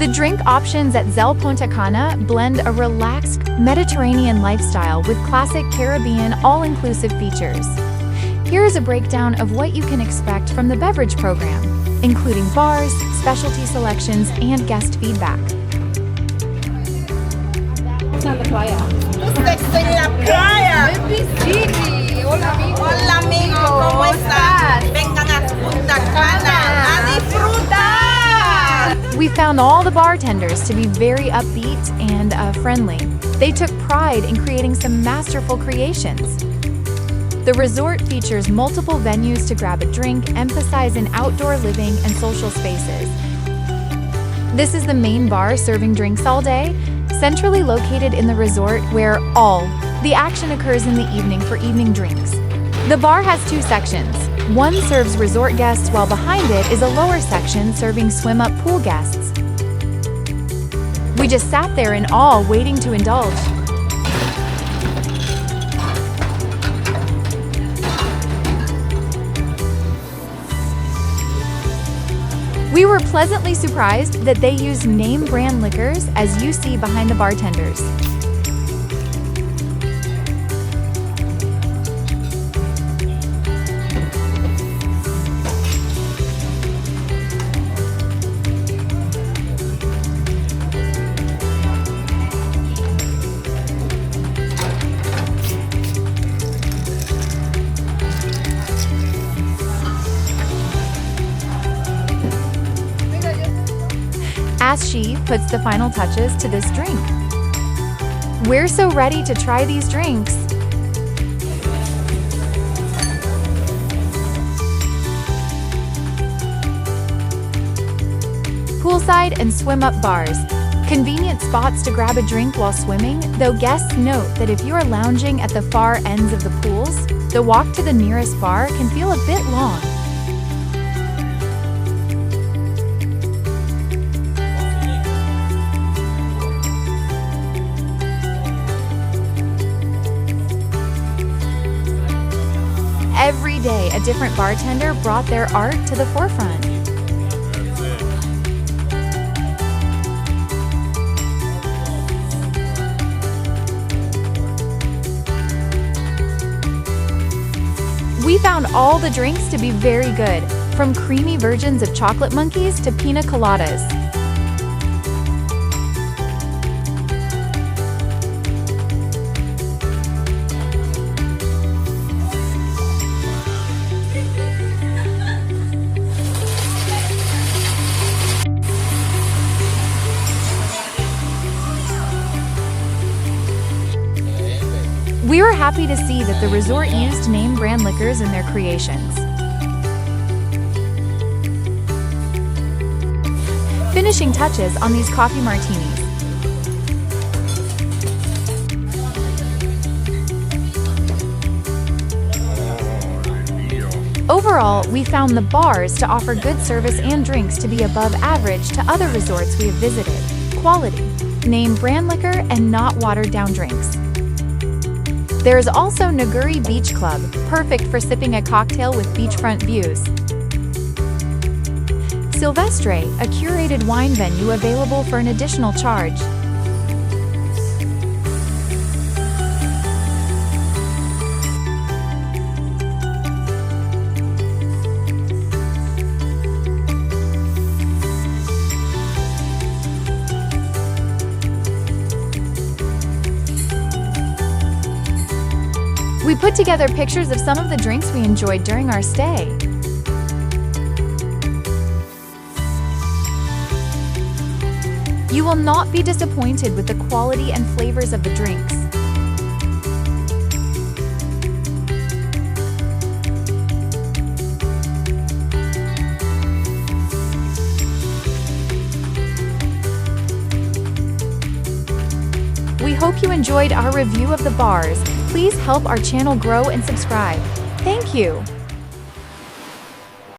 The drink options at ZEL Punta Cana blend a relaxed Mediterranean lifestyle with classic Caribbean all-inclusive features. Here is a breakdown of what you can expect from the beverage program, including bars, specialty selections, and guest feedback. Estoy en la playa. Hola, amigo. Hola, amigo. ¿Cómo estás? Vengan a Punta Cana a disfrutar. We found all the bartenders to be very upbeat and friendly. They took pride in creating some masterful creations. The resort features multiple venues to grab a drink, emphasizing outdoor living and social spaces. This is the main bar serving drinks all day, centrally located in the resort where all the action occurs in the evening for evening drinks. The bar has two sections. One serves resort guests while behind it is a lower section serving swim-up pool guests. We just sat there in awe waiting to indulge. We were pleasantly surprised that they used name brand liquors as you see behind the bartenders. As she puts the final touches to this drink. We're so ready to try these drinks. Poolside and swim-up bars. Convenient spots to grab a drink while swimming, though guests note that if you're lounging at the far ends of the pools, the walk to the nearest bar can feel a bit long. Every day, a different bartender brought their art to the forefront. We found all the drinks to be very good, from creamy versions of chocolate monkeys to pina coladas. We were happy to see that the resort used name brand liquors in their creations. Finishing touches on these coffee martinis. Overall, we found the bars to offer good service and drinks to be above average to other resorts we have visited. Quality, name brand liquor, and not watered down drinks. There is also Naguri Beach Club, perfect for sipping a cocktail with beachfront views. Silvestre, a curated wine venue available for an additional charge. We put together pictures of some of the drinks we enjoyed during our stay. You will not be disappointed with the quality and flavors of the drinks. We hope you enjoyed our review of the bars. Please help our channel grow and subscribe. Thank you.